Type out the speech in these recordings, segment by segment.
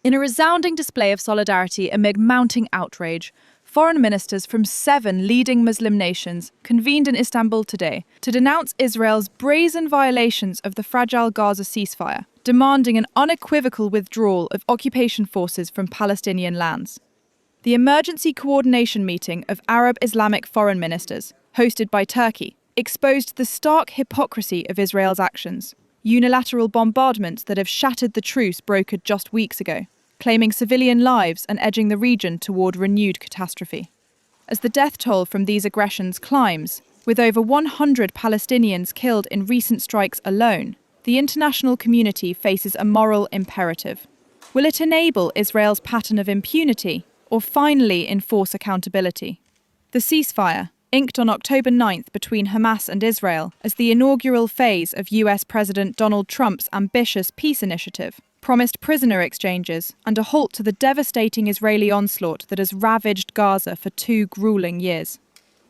In a resounding display of solidarity amid mounting outrage, foreign ministers from 7 leading Muslim nations convened in Istanbul today to denounce Israel's brazen violations of the fragile Gaza ceasefire, demanding an unequivocal withdrawal of occupation forces from Palestinian lands. The emergency coordination meeting of Arab Islamic foreign ministers, hosted by Turkey, exposed the stark hypocrisy of Israel's actions. Unilateral bombardments that have shattered the truce brokered just weeks ago, claiming civilian lives and edging the region toward renewed catastrophe. As the death toll from these aggressions climbs, with over 100 Palestinians killed in recent strikes alone, the international community faces a moral imperative. Will it enable Israel's pattern of impunity, or finally enforce accountability? The ceasefire, inked on October 9th between Hamas and Israel as the inaugural phase of US President Donald Trump's ambitious peace initiative, promised prisoner exchanges and a halt to the devastating Israeli onslaught that has ravaged Gaza for 2 grueling years.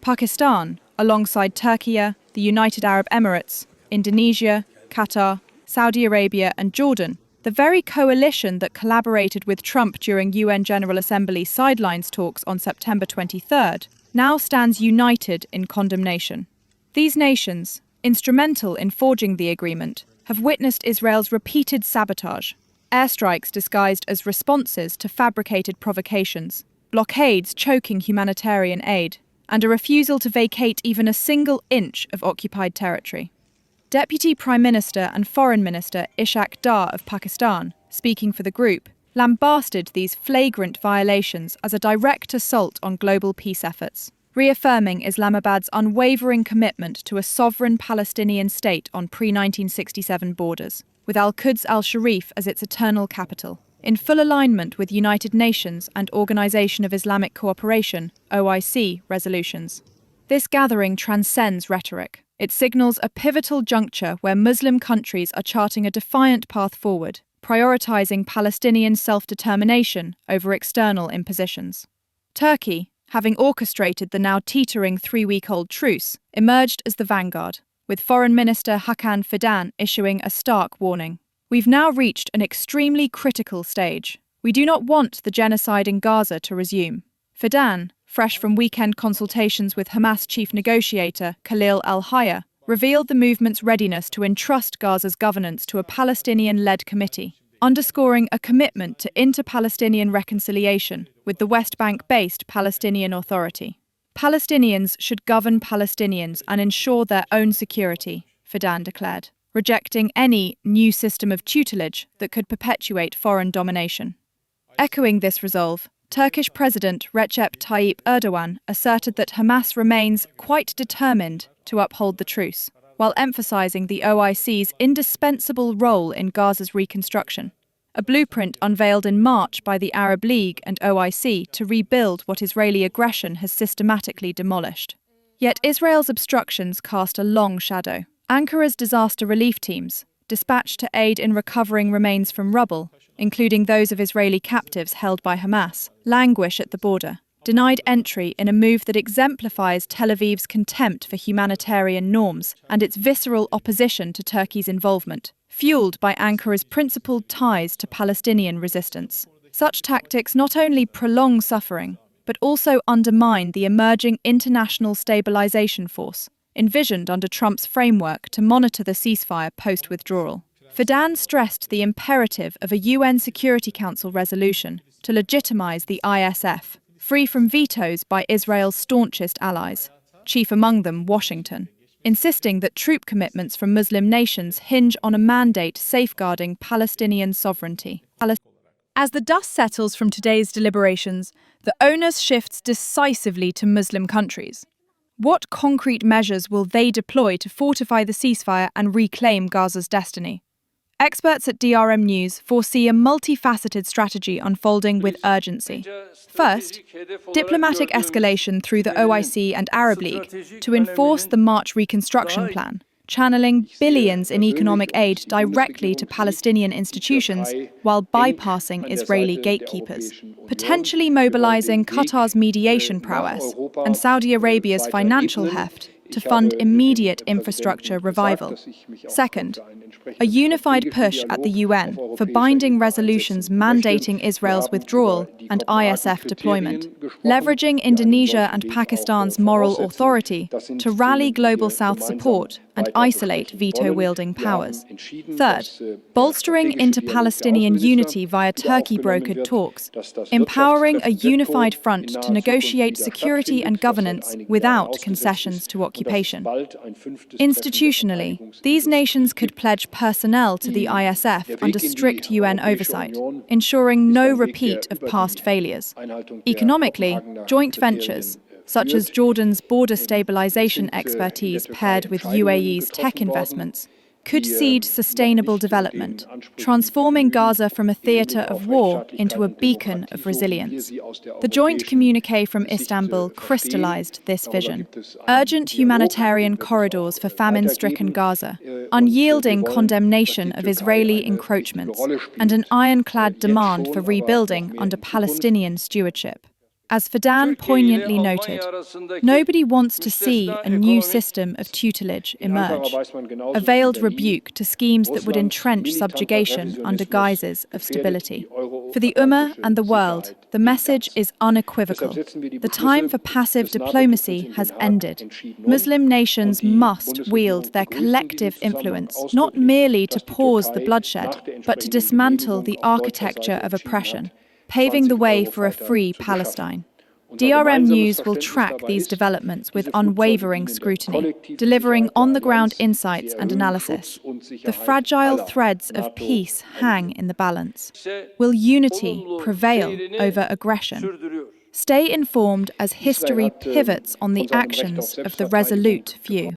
Pakistan, alongside Turkey, the United Arab Emirates, Indonesia, Qatar, Saudi Arabia and Jordan, the very coalition that collaborated with Trump during UN General Assembly sidelines talks on September 23rd, now stands united in condemnation. These nations, instrumental in forging the agreement, have witnessed Israel's repeated sabotage, airstrikes disguised as responses to fabricated provocations, blockades choking humanitarian aid, and a refusal to vacate even a single inch of occupied territory. Deputy Prime Minister and Foreign Minister Ishaq Dar of Pakistan, speaking for the group, lambasted these flagrant violations as a direct assault on global peace efforts, reaffirming Islamabad's unwavering commitment to a sovereign Palestinian state on pre-1967 borders, with Al-Quds al-Sharif as its eternal capital, in full alignment with United Nations and Organization of Islamic Cooperation, OIC, resolutions. This gathering transcends rhetoric. It signals a pivotal juncture where Muslim countries are charting a defiant path forward, prioritizing Palestinian self-determination over external impositions. Turkey, having orchestrated the now teetering 3-week-old truce, emerged as the vanguard, with Foreign Minister Hakan Fidan issuing a stark warning. We've now reached an extremely critical stage. We do not want the genocide in Gaza to resume. Fidan, fresh from weekend consultations with Hamas chief negotiator Khalil al-Hayya, revealed the movement's readiness to entrust Gaza's governance to a Palestinian-led committee, underscoring a commitment to inter-Palestinian reconciliation with the West Bank-based Palestinian Authority. Palestinians should govern Palestinians and ensure their own security, Fidan declared, rejecting any new system of tutelage that could perpetuate foreign domination. Echoing this resolve, Turkish President Recep Tayyip Erdogan asserted that Hamas remains quite determined to uphold the truce, while emphasizing the OIC's indispensable role in Gaza's reconstruction, a blueprint unveiled in March by the Arab League and OIC to rebuild what Israeli aggression has systematically demolished. Yet Israel's obstructions cast a long shadow. Ankara's disaster relief teams, dispatched to aid in recovering remains from rubble, including those of Israeli captives held by Hamas, languish at the border, denied entry in a move that exemplifies Tel Aviv's contempt for humanitarian norms and its visceral opposition to Turkey's involvement, fueled by Ankara's principled ties to Palestinian resistance. Such tactics not only prolong suffering, but also undermine the emerging international stabilization force, envisioned under Trump's framework to monitor the ceasefire post-withdrawal. Fidan stressed the imperative of a UN Security Council resolution to legitimize the ISF, free from vetoes by Israel's staunchest allies, chief among them Washington, insisting that troop commitments from Muslim nations hinge on a mandate safeguarding Palestinian sovereignty. As the dust settles from today's deliberations, the onus shifts decisively to Muslim countries. What concrete measures will they deploy to fortify the ceasefire and reclaim Gaza's destiny? Experts at DRM News foresee a multifaceted strategy unfolding with urgency. First, diplomatic escalation through the OIC and Arab League to enforce the March reconstruction plan, channeling billions in economic aid directly to Palestinian institutions while bypassing Israeli gatekeepers, potentially mobilizing Qatar's mediation prowess and Saudi Arabia's financial heft to fund immediate infrastructure revival. Second, A unified push at the UN for binding resolutions mandating Israel's withdrawal and ISF deployment, leveraging Indonesia and Pakistan's moral authority to rally Global South support and isolate veto-wielding powers. Third, bolstering inter-Palestinian unity via Turkey-brokered talks, empowering a unified front to negotiate security and governance without concessions to occupation. Institutionally, these nations could pledge personnel to the ISF under strict UN oversight, ensuring no repeat of past failures. Economically, joint ventures, such as Jordan's border stabilization expertise paired with UAE's tech investments, could seed sustainable development, transforming Gaza from a theatre of war into a beacon of resilience. The joint communiqué from Istanbul crystallized this vision. Urgent humanitarian corridors for famine-stricken Gaza, unyielding condemnation of Israeli encroachments, and an ironclad demand for rebuilding under Palestinian stewardship. As Fidan poignantly noted, nobody wants to see a new system of tutelage emerge, a veiled rebuke to schemes that would entrench subjugation under guises of stability. For the Ummah and the world, the message is unequivocal. The time for passive diplomacy has ended. Muslim nations must wield their collective influence, not merely to pause the bloodshed, but to dismantle the architecture of oppression, paving the way for a free Palestine. DRM News will track these developments with unwavering scrutiny, delivering on-the-ground insights and analysis. The fragile threads of peace hang in the balance. Will unity prevail over aggression? Stay informed as history pivots on the actions of the resolute few.